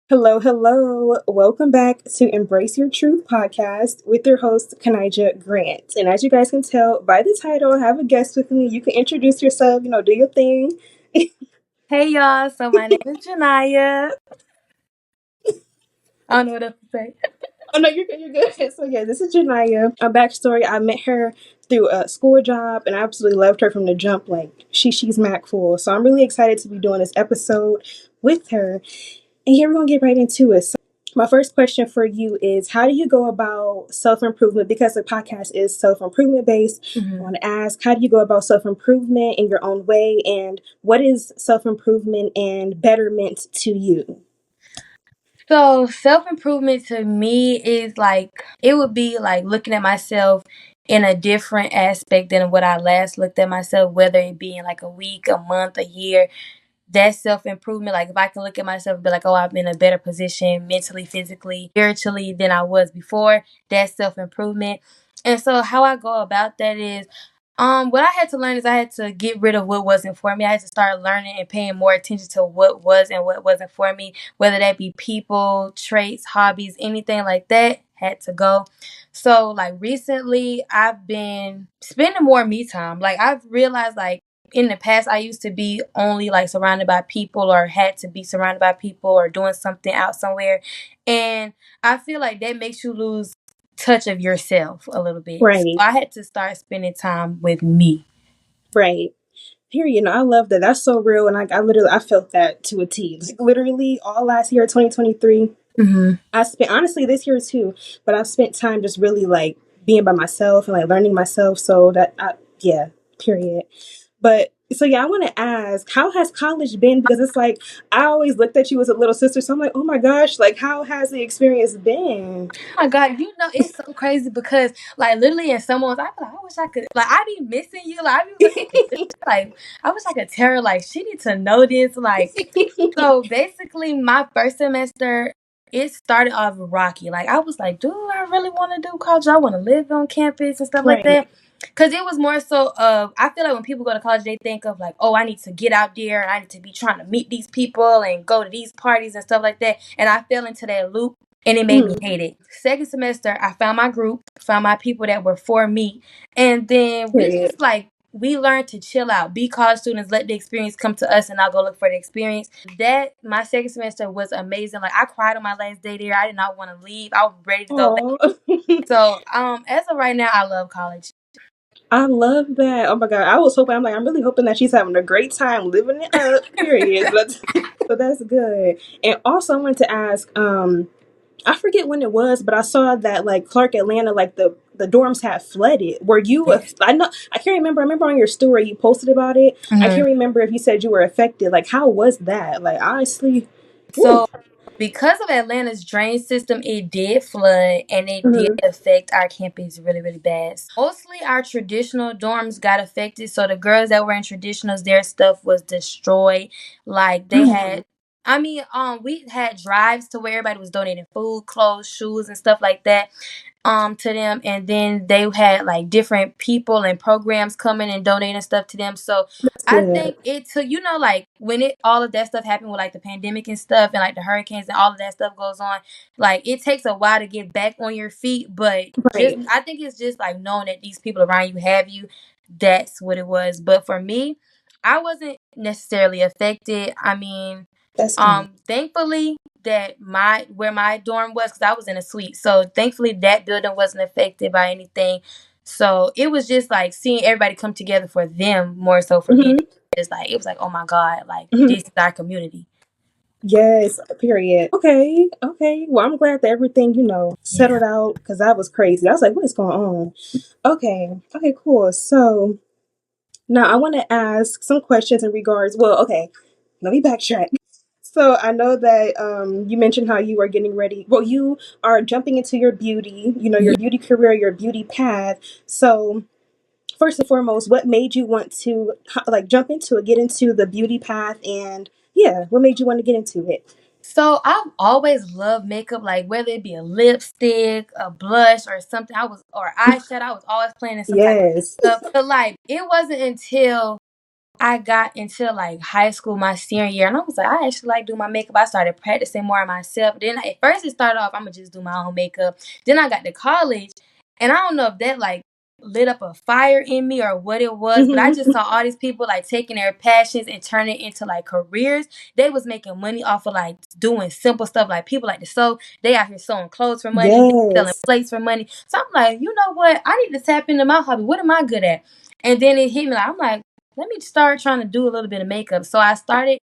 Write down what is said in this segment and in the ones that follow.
Hello, hello. Welcome back to Embrace Your Truth podcast with your host, Kanija Grant. And as you guys can tell by the title, I have a guest with me. You can introduce yourself, do your thing. Hey y'all, so my name is JaNya. I don't know what else to say. Oh, no, you're good, you're good. So, yeah, this is JaNya. A backstory I met her through a school job and I absolutely loved her from the jump. Like, she's Mac full. So, I'm really excited to be doing this episode with her. And yeah, we're going to get right into it. So, my first question for you is how do you go about self improvement? Because the podcast is self improvement based. I want to ask, how do you go about self improvement in your own way? And what is self improvement and betterment to you? So self improvement to me is like it would be like looking at myself in a different aspect than what I last looked at myself, whether it be in like a week, a month, a year. That's self improvement. Like if I can look at myself and be like, oh, I'm in a better position mentally, physically, spiritually than I was before. That's self improvement. And so how I go about that is what I had to learn is I had to get rid of what wasn't for me. I had to start learning and paying more attention to what was and what wasn't for me, whether that be people, traits, hobbies, anything like that had to go. So like recently I've been spending more me time. Like I've realized like in the past I used to be only like surrounded by people or had to be surrounded by people or doing something out somewhere. And I feel like that makes you lose touch of yourself a little bit. So Right, I had to start spending time with me. right. Period. I love that. That's so real. And I literally, I felt that to a T. Like, literally, all last year, 2023, Mm-hmm. I spent, honestly, this year too, but I've spent time just really like being by myself and like learning myself. So yeah, period. But so yeah, I want to ask, how has college been? Because it's like I always looked at you as a little sister, so I'm like, oh my gosh, like how has the experience been? Oh my God, you know it's so crazy because like literally in someone's I be like, I wish I could like I be missing you. Like I be like I wish I could tell her like she need to know this. Like so basically my first semester it started off rocky. Like I was like, do I really want to do college? I want to live on campus and stuff like Right, that. Cause it was more so of I feel like when people go to college they think of like, oh, I need to get out there and I need to be trying to meet these people and go to these parties and stuff like that. And I fell into that loop and it made me mm, hate it. Second semester, I found my group, found my people that were for me, and then we period. just like we learned to chill out, be college students, let the experience come to us, and I'll go look for the experience. That my second semester was amazing. Like I cried on my last day there. I did not want to leave. I was ready to go back. Oh, So as of right now, I love college. I love that. Oh my god, I was hoping. I'm like, I'm really hoping that she's having a great time living it up. Period. But so that's good. And also, I wanted to ask. I forget when it was, but I saw that like Clark Atlanta, like the dorms had flooded. Were you? Yes. I know I can't remember. I remember on your story you posted about it. I Mhm. can't remember if you said you were affected. Like, how was that? Like, honestly, whew. So because of Atlanta's drain system, it did flood and it did Mhm. affect our campus really, really bad. Mostly our traditional dorms got affected. So the girls that were in traditionals, their stuff was destroyed. Like they had we had drives to where everybody was donating food, clothes, shoes, and stuff like that to them, and then they had like different people and programs coming and donating stuff to them. So That's I good. think it took like when it all of that stuff happened with like the pandemic and stuff and like the hurricanes and all of that stuff goes on, like it takes a while to get back on your feet. But just Right. I think it's just like knowing that these people around you have you. That's what it was. But for me, I wasn't necessarily affected. I mean, That's good. thankfully that my where my dorm was because I was in a suite, so thankfully that building wasn't affected by anything. So it was just like seeing everybody come together for them more so for me. Hmm. It's like it was like, oh my God, like Hmm. this is our community. Yes. Period. Okay. Okay. Well, I'm glad that everything Yeah. settled out because that was crazy. I was like, what is going on? Okay. Okay. Cool. So. Now, I want to ask some questions in regards. Well, okay, let me backtrack. So, I know that you mentioned how you are getting ready. Well, you are jumping into your beauty, your Yeah. beauty career, your beauty path. So, first and foremost, what made you want to like jump into it, get into the beauty path, and yeah, what made you want to get into it? So I've always loved makeup, like whether it be a lipstick, a blush, or something. Or eyeshadow. I was always playing in some type of Yes. makeup. But like it wasn't until I got into like high school my senior year, and I was like, I actually like do my makeup. I started practicing more myself. Then at first it started off, I'm gonna just do my own makeup. Then I got to college, and I don't know if that like lit up a fire in me or what it was, but I just Hmm. saw all these people like taking their passions and turning it into like careers. They was making money off of like doing simple stuff. Like people like to sew, they out here sewing clothes for money, they selling Yes. plates for money. So I'm like, you know what? I need to tap into my hobby. What am I good at? And then it hit me like, I'm like, let me start trying to do a little bit of makeup. So I started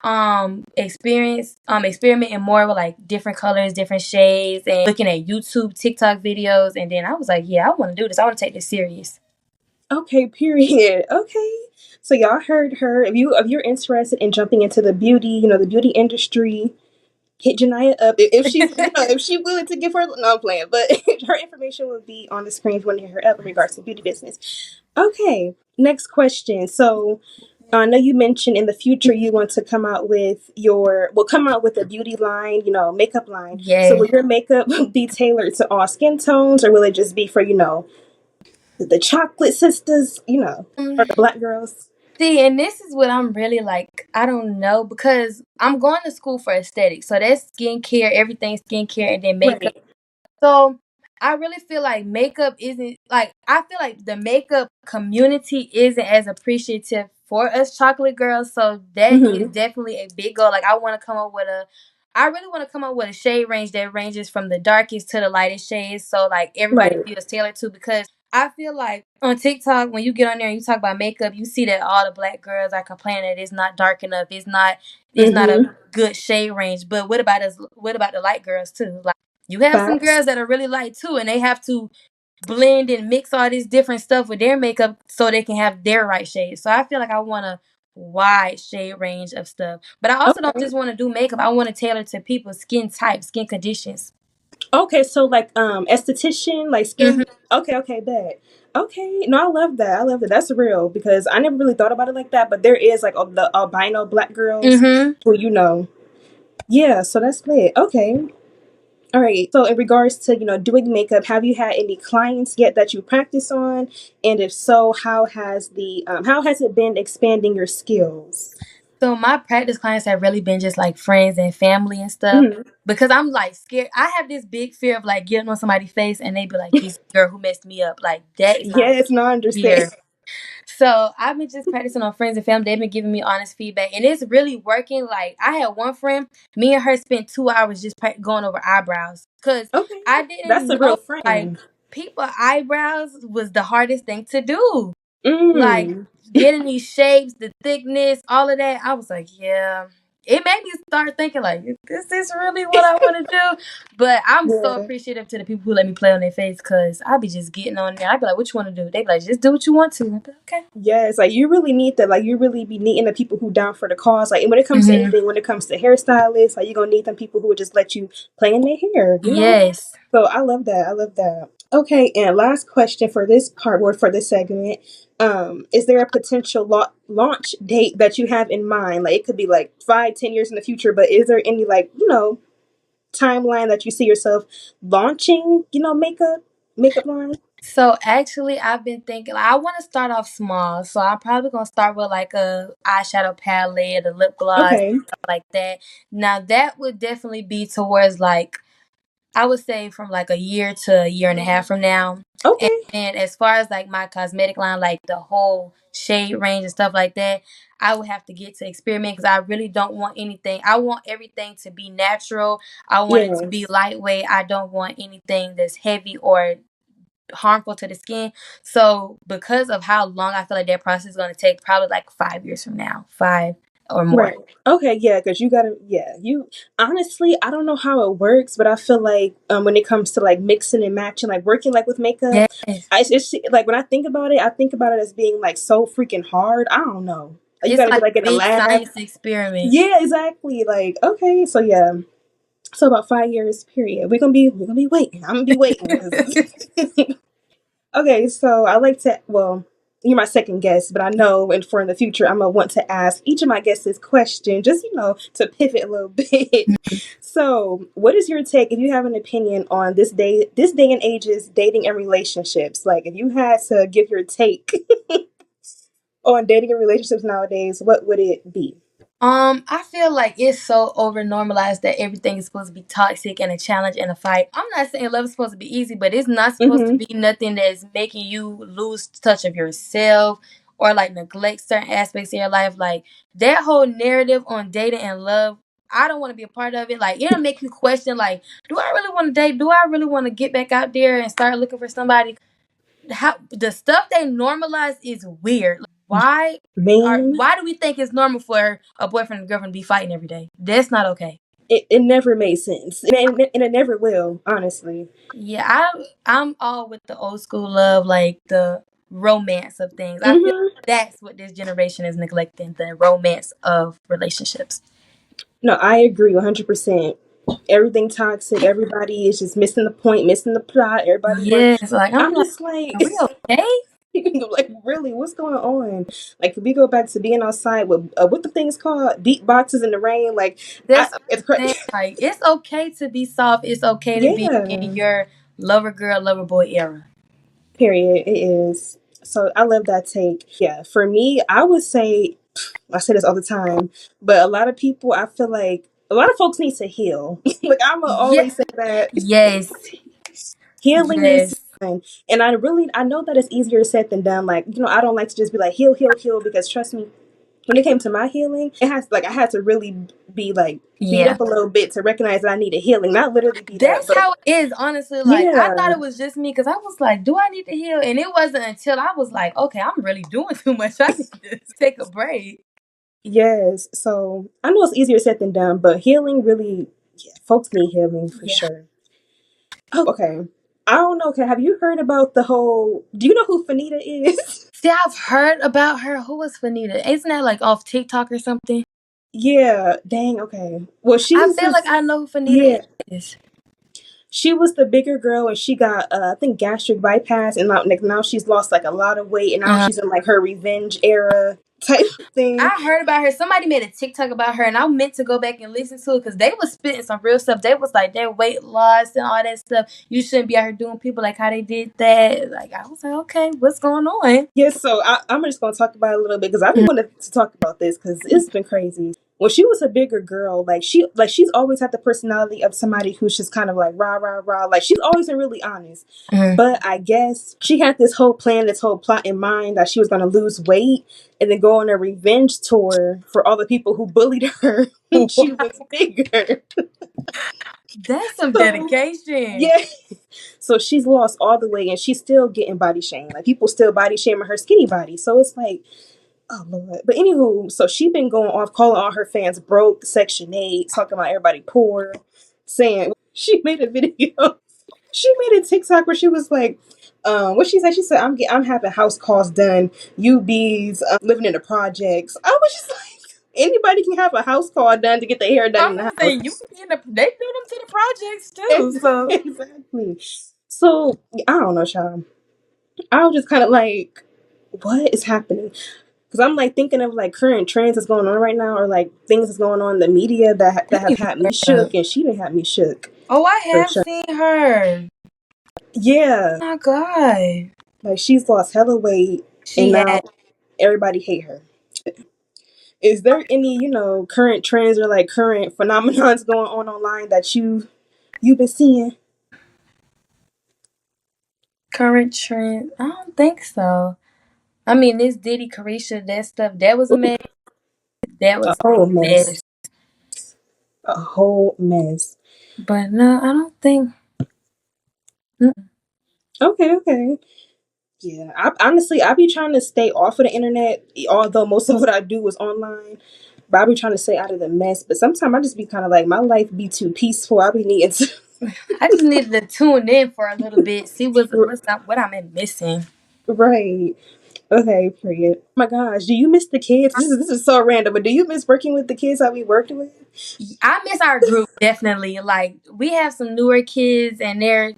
experimenting more with like different colors, different shades, and looking at YouTube, TikTok videos. And then I was like, yeah, I want to do this. I want to take this serious. Okay, period. Okay. So y'all heard her. If you're interested in jumping into the beauty, the beauty industry, hit JaNya up if she's if she's willing to give her. No, I'm playing, but her information will be on the screen if you want to hit her up in regards to beauty business. Okay, next question. So I know you mentioned in the future you want to come out with a beauty line, makeup line. So Yeah. will your makeup be tailored to all skin tones, or will it just be for the chocolate sisters, or the black girls? See, and this is what I'm really like, I don't know, because I'm going to school for aesthetics. So that's skincare, everything skincare, and then makeup. Right. So I really feel like makeup isn't like, I feel like the makeup community isn't as appreciative for us chocolate girls. So that is Mm-hmm. definitely a big goal. Like I really want to come up with a shade range that ranges from the darkest to the lightest shades. So like everybody Right. feels tailored to, because I feel like on TikTok, when you get on there and you talk about makeup, you see that all the black girls are complaining that it's not dark enough. It's not a Mm-hmm. good shade range. But what about us? What about the light girls too? Like you have some Facts. girls that are really light too, and they have to blend and mix all this different stuff with their makeup so they can have their right shade. So I feel like I want a wide shade range of stuff. But I also don't Okay. just want to do makeup. I want to tailor to people's skin type, skin conditions. Okay, so like esthetician, like skin. Hmm. Okay, okay, bet. Okay, no, I love that. I love that. That's real because I never really thought about it like that. But there is like the albino black girls Hmm. who yeah. So that's lit. Okay, all right. So in regards to doing makeup, have you had any clients yet that you practice on? And if so, how has it been expanding your skills? So my practice clients have really been just like friends and family and stuff. Hmm. Because I'm like scared. I have this big fear of like getting on somebody's face and they be like, "This girl who messed me up." Like that is my Yes, no, I understand. fear. So I've been just practicing on friends and family. They've been giving me honest feedback, and it's really working. Like I had one friend, me and her spent 2 hours just going over eyebrows because Okay, I that's didn't a real know like friend. people eyebrows was the hardest thing to do. Like Mm. getting these shapes, the thickness, all of that. I was like, yeah. It made me start thinking like, is this really what I want to do? But I'm so Yeah. appreciative to the people who let me play on their face because I be just getting on there. I'd be like, what you want to do? They be like, just do what you want to. I'd be like, okay. Yes, like you really need that. Like you really be needing the people who down for the cause. Like when it comes to Hmm. anything, when it comes to hairstylists, like you're gonna need them people who would just let you play in their hair. Yes. So I love that. I love that. Okay, and last question for this part or for this segment. Is there a potential launch date that you have in mind? Like it could be like 5, 10 years in the future, but is there any like, timeline that you see yourself launching, makeup line? So actually, I've been thinking like I want to start off small. So I'm probably gonna start with like a eyeshadow palette, a lip gloss, Okay. stuff like that. Now that would definitely be towards like I would say from like a year to a year and a half from now. And Okay. then as far as like my cosmetic line, like the whole shade range and stuff like that, I would have to get to experiment because I really don't want anything. I want everything to be natural. I want it to be Yes. lightweight. I don't want anything that's heavy or harmful to the skin. So because of how long I feel like that process is going to take, probably like 5 years from now, five or more. Right. Okay, yeah, because you gotta, yeah, honestly, I don't know how it works, but I feel like when it comes to like mixing and matching, like working like with makeup, Yes. it's like when I think about it as being like so freaking hard. I don't know. Like, you It's gotta be like like a in the big lab. science experiment. Yeah, exactly. Like, okay, so yeah. So about 5 years period. We're gonna be waiting. I'm gonna be waiting because okay, so I like to, well, you're my second guest, but I know, and for in the future, I'm gonna want to ask each of my guests this question, just to pivot a little bit. So, what is your take, if you have an opinion on this day and age's dating and relationships? Like, if you had to give your take on dating and relationships nowadays, what would it be? I feel like it's so over normalized that everything is supposed to be toxic and a challenge and a fight. I'm not saying love is supposed to be easy, but it's not supposed to Mm-hmm. be nothing that's making you lose touch of yourself or like neglect certain aspects of your life. Like that whole narrative on dating and love, I don't want to be a part of it. Like it'll make you question, like, do I really want to date? Do I really want to get back out there and start looking for somebody? How the stuff they normalize is weird. Like, Man, why do we think it's normal for a boyfriend and girlfriend to be fighting every day? That's not okay. it never made sense, and it never will, honestly. Yeah, I'm all with the old school love, like the romance of things. I feel Mm-hmm. that's what this generation is neglecting, the romance of relationships. No, I agree 100%. Everything toxic. Everybody is just missing the point, missing the plot. Everybody work. Yes, like I'm I'm like, just like, are we okay? like really, what's going on? Like, if we go back to being outside with what the thing's called, beatboxes in the rain. Like, That's what it's I'm saying. crazy. Like it's okay to be soft. It's okay to be in Yeah. your lover girl, lover boy era. Period. It is. So I love that take. Yeah. For me, I would say I say this all the time, but a lot of people, I feel like a lot of folks need to heal. Like I'm gonna Yeah. always say that Yes. healing needs to Yes. be done. And I know that it's easier said than done. Like, I don't like to just be like heal, heal, heal, because trust me, when it came to my healing, I had to really be like beat Yeah. up a little bit to recognize that I needed healing. Not literally beat up, That's but how it is, honestly. Like, I thought yeah. it was just me because I was like, do I need to heal? And it wasn't until I was like, okay, I'm really doing too much. I need to take a break. Yes. So I know it's easier said than done, but healing really, yeah, folks need healing for Yeah. sure. Oh, okay. I don't know. Okay, have you heard about the whole? Do you know who Fanita is? See, I've heard about her. Who was Fanita? Isn't that like off TikTok or something? Yeah. Dang. Okay. Well, I she's feel like this. I know who Fanita Yeah, is. she was the bigger girl, and she got I think gastric bypass, and now she's lost like a lot of weight, and now Uh, she's in like her revenge era type thing. I heard about her. Somebody made a TikTok about her, and I meant to go back and listen to it because they was spitting some real stuff. They was like their weight loss and all that stuff. You shouldn't be out here doing people like how they did that. Like I was like, okay, what's going on? Yes, so I'm just going to talk about it a little bit because I've been wanting to talk about this because it's been crazy. When she was a bigger girl, she's always had the personality of somebody who's just kind of like rah rah rah. Like she's always been really honest, Mhm. but I guess she had this whole plan, this whole plot in mind that she was going to lose weight and then go on a revenge tour for all the people who bullied her when she was bigger. That's some So dedication. yeah, so she's lost all the weight and she's still getting body shamed. Like people still body shaming her skinny body. So it's like, oh Lord. But anywho, so she been going off calling all her fans broke, Section 8, talking about everybody poor, saying she made a video. She made a TikTok where she was like, what she said? She said, I'm having house calls done. You bees living in the projects. I was just like, anybody can have a house call done to get their hair done I'm in the gonna say house. you can be in the. They do them to the projects too. So Exactly. So I don't know, Sean. I was just kind of like, what is happening? Because I'm like thinking of like current trends that's going on right now, or like things that's going on in the media that let have me had look me her up. shook, and she didn't have me shook Oh, I for have sure. seen her. Yeah, Oh my god, like she's lost hella weight, and she now had everybody hate her. Is there any current trends or like current phenomenons going on online that you've been seeing? current trend. I don't think so. I mean, this Diddy Carisha, that stuff, that was a Ooh, mess. That a was whole a mess, mess. a whole mess. But no, I don't think. Mm. Okay, okay. Yeah, I be trying to stay off of the internet, although most of what I do is online. But I be trying to stay out of the mess. But sometimes I just be kind of like my life be too peaceful. I be needing to. I just needed to tune in for a little bit, see what I'm missing. Right. Okay. Period. Oh my gosh, do you miss the kids? This is so random, but do you miss working with the kids that we worked with? I miss our group definitely. Like we have some newer kids, and they're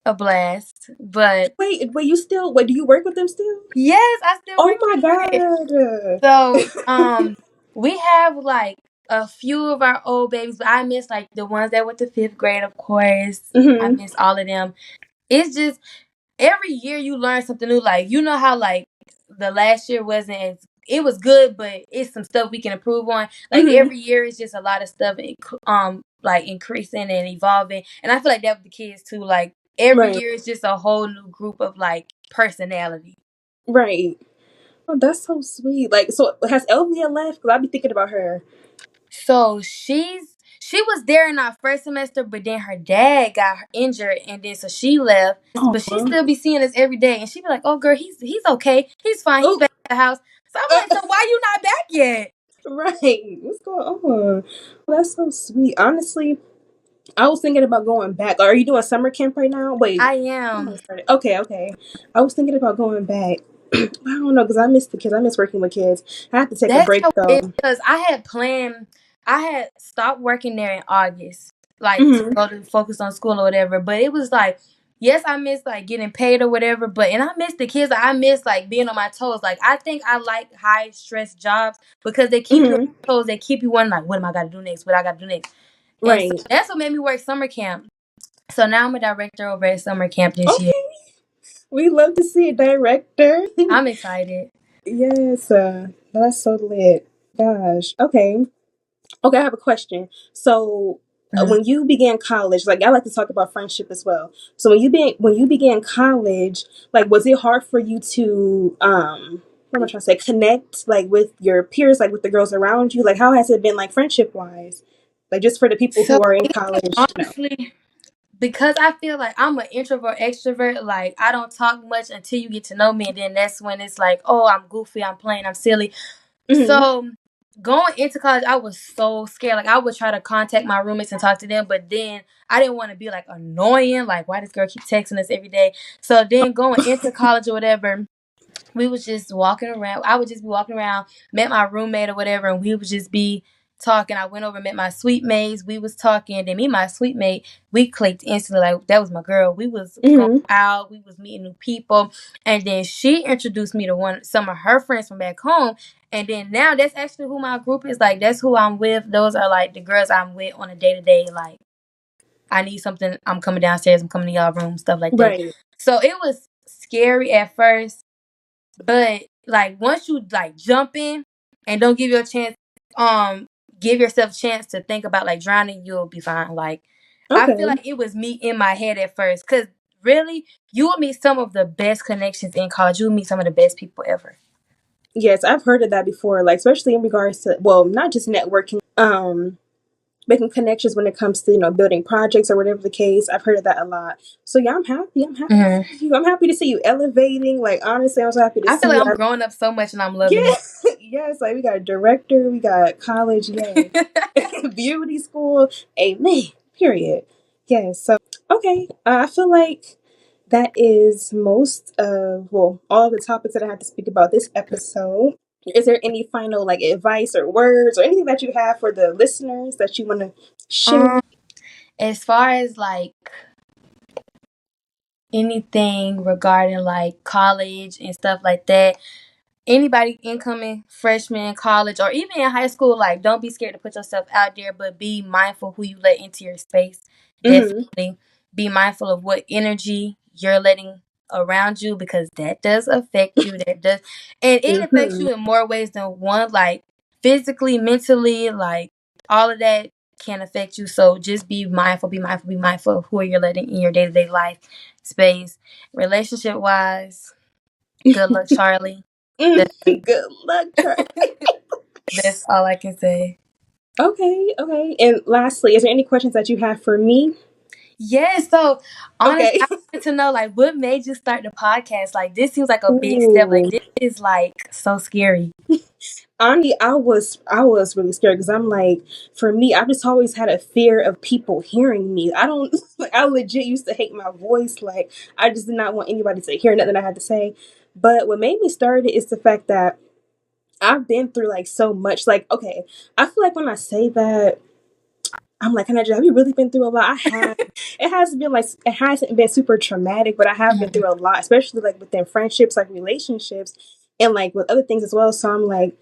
a blast. But Wait. You still? Wait. Do you work with them still? yes, I still Oh work my with it. god. So, we have like a few of our old babies, but I miss like the ones that went to fifth grade, of course. I Hmm. miss all of them. It's just every year you learn something new. Like you know how like the last year wasn't as, it was good, but it's some stuff we can improve on. Like Mm-hmm. every year, it's just a lot of stuff, like increasing and evolving. And I feel like that with the kids too. Like every Right. year, it's just a whole new group of like personality. Right. Oh, that's so sweet. Like, so has Elvia left? Because I'd be thinking about her. So she was there in our first semester, but then her dad got injured, and then so she left. But she Oh. still be seeing us every day, and she be like, "Oh, girl, he's okay, he's fine, he's Oh. back at the house." So I'm like, "So why you not back yet?" Right. What's going on? Oh, that's so sweet. Honestly, I was thinking about going back. Are you doing summer camp right now? Wait. I I am. haven't started. Okay, okay. I was thinking about going back. I don't know because I miss the kids. I miss working with kids. I have to take a That's break so though. weird because I had planned. I had stopped working there in August, like to Hmm. go to focus on school or whatever. But it was like, yes, I miss like getting paid or whatever. But and I miss the kids. I miss like being on my toes. Like I think I like high stress jobs because they keep you on Hmm. your toes. They keep you wondering like, what am I got to do next? What I got to do next? And so Right. that's what made me work summer camp. So now I'm a director over at summer camp this year. Okay. We love to see a director. I'm excited. Yes. That's so lit. Gosh. Okay. Okay, I have a question. So, Mhm. when you began college, like I like to talk about friendship as well. So when you began college, like was it hard for you to what am I trying to say, connect like with your peers, like with the girls around you? Like how has it been like friendship wise? Like just for the people So who are in college, no. honestly, because I feel like I'm an introvert extrovert, like I don't talk much until you get to know me, and then that's when it's like, oh, I'm goofy, I'm playing, I'm silly. Mhm. So going into college, I was so scared. Like I would try to contact my roommates and talk to them, but then I didn't want to be like annoying. Like why this girl keep texting us every day? So then going into college or whatever, we was just walking around. I would just be walking around, met my roommate or whatever, and we would just be talking. I went over and met my suite mates. We was talking. Then me and my suite mate, we clicked instantly. Like that was my girl. We was going Mhm. out. We was meeting new people, and then she introduced me to some of her friends from back home. And then now that's actually who my group is. Like that's who I'm with. Those are like the girls I'm with on a day to day. Like I need something. I'm coming downstairs. I'm coming to y'all room. Stuff like that. Right. So it was scary at first, but like once you like jump in and don't give your chance, give yourself a chance to think about like drowning, you'll be fine. Like I feel Okay. like it was me in my head at first, cause really you will meet some of the best connections in college. You will meet some of the best people ever. Yes, I've heard of that before. Like especially in regards to well, not just networking, making connections when it comes to building projects or whatever the case. I've heard of that a lot. So yeah, I'm happy Hmm. for you. I'm happy to see you elevating. Like honestly, I'm so happy to I feel see like you. I'm growing up so much and I'm loving Yeah. it. Yes, like we got a director, we got college, yay. Beauty school, amen. Period. Yes. So okay, I feel like that is most of well all the topics that I had to speak about this episode. Is there any final like advice or words or anything that you have for the listeners that you want to share? um, as far as like anything regarding like college and stuff like that, anybody incoming freshman in college or even in high school, like don't be scared to put yourself out there, but be mindful who you let into your space. Mm-hmm. Definitely be mindful of what energy you're letting around you, because that does affect you. That does, and it affects Mm-hmm. you in more ways than one. Like physically, mentally, like all of that can affect you. So just be mindful. Be mindful. Be mindful of who you're letting in your day to day life space. Relationship wise, good luck, Charlie. That's Good luck, Trey. That's all I can say. Okay, okay. And lastly, is there any questions that you have for me? Yeah, so honestly, Okay. I wanted to know like what made you start the podcast? Like this seems like a big step. Like Ooh. this is like so scary. Ani, I was really scared because I'm like, for me, I've just always had a fear of people hearing me. I don't like I legit used to hate my voice. Like I just did not want anybody to hear nothing I had to say. But what made me start it is the fact that I've been through like so much. Like, okay, I feel like when I say that, I'm like, can I just, have you really been through a lot? I have. It hasn't been super traumatic, but I have been Mhm. through a lot, especially like within friendships, like relationships, and like with other things as well. So I'm like,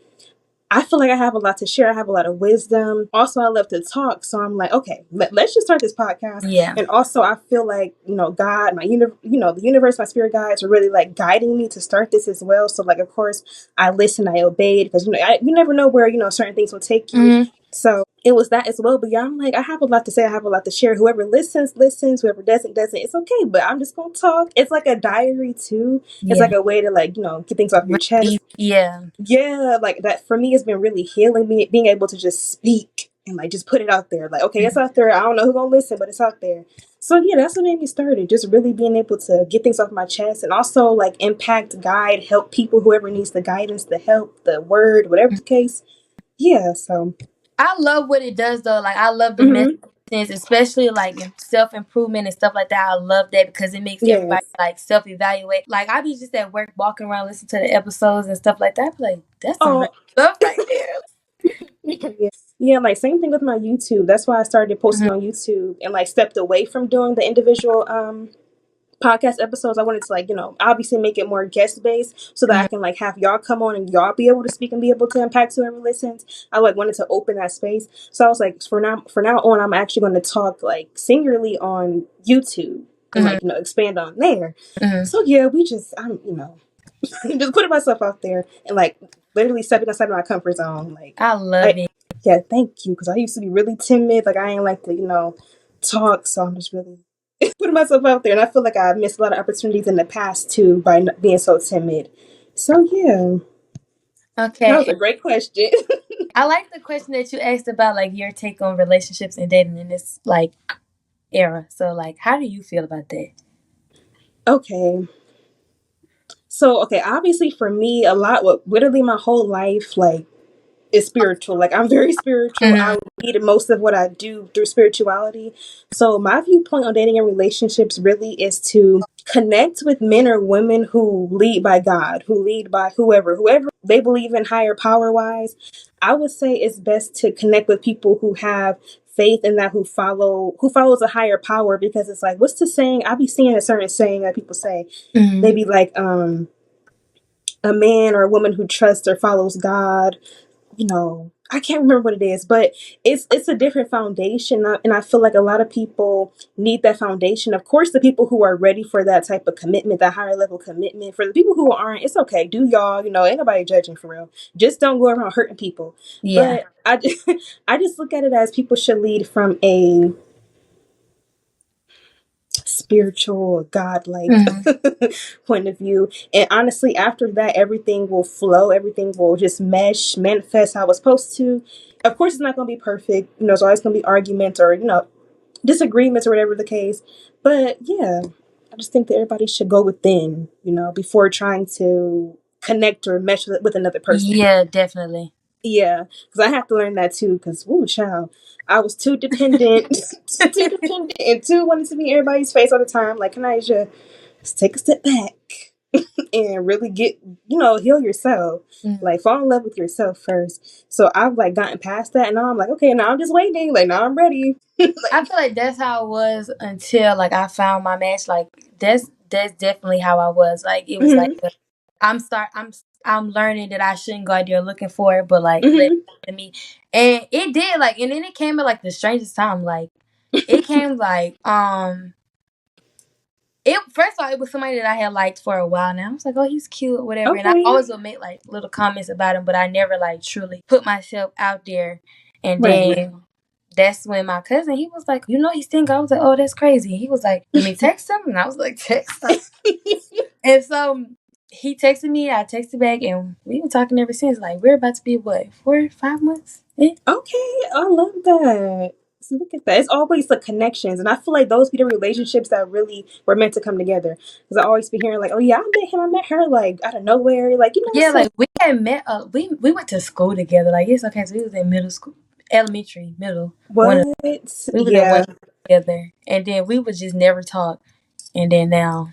I feel like I have a lot to share. I have a lot of wisdom. Also, I love to talk. So I'm like, okay, let's just start this podcast. Yeah. And also, I feel like, God, the universe, my spirit guides are really like guiding me to start this as well. So, like, of course, I listened, I obeyed because, you never know where, certain things will take you. Mm-hmm. So it was that as well. But yeah, I'm like, I have a lot to say. I have a lot to share. Whoever listens, listens. Whoever doesn't. It's okay. But I'm just going to talk. It's like a diary too. It's Yeah. like a way to like, get things off your chest. Yeah. Yeah, like that for me has been really healing me, being able to just speak and like just put it out there. Like, okay, it's out there. I don't know who's gonna listen, but it's out there. So yeah, that's what made me started. Just really being able to get things off my chest and also like impact, guide, help people, whoever needs the guidance, the help, the word, whatever the case. Yeah, so I love what it does though. Like I love the message, hmm especially like in self improvement and stuff like that. I love that because it makes everybody yes. like self evaluate. Like I be just at work walking around listening to the episodes and stuff like that. I be like, that's some real Oh stuff right there. yeah. Yeah, like same thing with my YouTube. That's why I started posting Mhm. on YouTube and like stepped away from doing the individual podcast episodes. I wanted to like, obviously make it more guest based so that I Mhm. can like have y'all come on and y'all be able to speak and be able to impact whoever listens. I like wanted to open that space. So I was like, for now on, I'm actually going to talk like singularly on YouTube and Mhm. like, expand on there. Mhm. So yeah, I'm, just putting myself out there and like literally stepping outside of my comfort zone. Like, I love I, it. yeah, thank you. Cause I used to be really timid. Like I ain't like to, talk. So I'm just really putting myself out there, and I feel like I missed a lot of opportunities in the past too by being so timid. So yeah, that was Okay. a great question. I like the question that you asked about like your take on relationships and dating in this like era. So like how do you feel about that? Okay, so okay, obviously for me, a lot, what literally my whole life, like is spiritual. Like I'm very spiritual. Mhm. I lead most of what I do through spirituality. So my viewpoint on dating and relationships really is to connect with men or women who lead by God, who lead by whoever they believe in higher power wise. I would say it's best to connect with people who have faith in that, who follows a higher power, because it's like, what's the saying? I be seeing a certain saying that people say. They Mhm. be like, a man or a woman who trusts or follows God, I can't remember what it is, but it's a different foundation, and I feel like a lot of people need that foundation. Of course, the people who are ready for that type of commitment, that higher level commitment. For the people who aren't, it's okay. Do y'all, ain't nobody judging for real. Just don't go around hurting people. Yeah. But I just look at it as people should lead from a spiritual, godlike Mhm. point of view. And honestly, after that, everything will flow. Everything will just mesh, manifest how it's supposed to. Of course, it's not going to be perfect. There's always going to be arguments or, disagreements or whatever the case. But yeah, I just think that everybody should go within, before trying to connect or mesh with another person. Yeah, definitely. Yeah, because I have to learn that too. Because, woo, child, I was too dependent, too dependent, and too wanting to be everybody's face all the time. Like, can I just take a step back and really get, heal yourself. Mm. Like, fall in love with yourself first. So I've like gotten past that, and now I'm like, okay, now I'm just waiting. Like, now I'm ready. I Like, feel like that's how it was until like I found my match. Like that's definitely how I was. Like it was like hmm I'm learning that I shouldn't go out there looking for it, but like let it hmm come to me. And it did like, and then it came at like the strangest time. Like it came like it first of all it was somebody that I had liked for a while now. I was like, oh, he's cute, whatever. And I okay, always would make like little comments about him, but I never like truly put myself out there. And right. then that's when my cousin, he was like, he's single. I was like, oh, that's crazy. He was like, let me text him. And I was like, text him. And so he texted me, I texted back, and we've been talking ever since. Like, we're about to be, what, 4 or 5 months? Yeah. Okay, I love that. So look at that. It's always the connections, and I feel like those be the relationships that really were meant to come together. Because I always be hearing like, "Oh yeah, I met him, I met her," like out of nowhere. Like, Yeah, so like, we had met, we went to school together. Like, it's okay. So we was in middle school, elementary, middle, one of, what? we was in one Yeah. together. And then we would just never talk. And then now.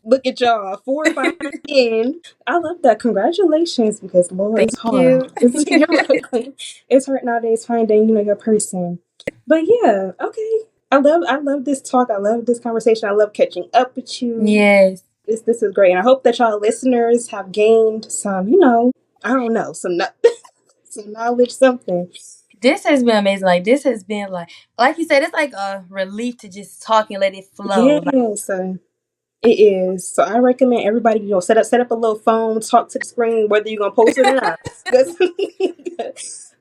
Look at y'all, 4 or 5 years in. I love that. Congratulations, because Lord, Thank it's hard. you. You're welcome. It's hard nowadays finding, your person. But yeah, okay. I love this talk. I love this conversation. I love catching up with you. Yes. This is great. And I hope that y'all listeners have gained some, I don't know, some some knowledge, something. This has been amazing. Like this has been like you said, it's like a relief to just talk and let it flow. Like Yes, it is. So I recommend everybody, set up a little phone, talk to the screen, whether you're gonna post it or not. 'Cause-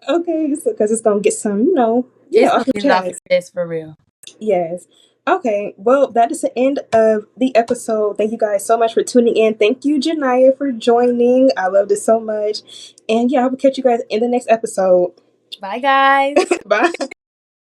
okay, so because it's gonna get some, it's off gonna your get it off your chest. chest for real. Yes. Okay. Well, that is the end of the episode. Thank you guys so much for tuning in. Thank you, JaNya, for joining. I loved it so much. And yeah, I will catch you guys in the next episode. Bye guys. Bye.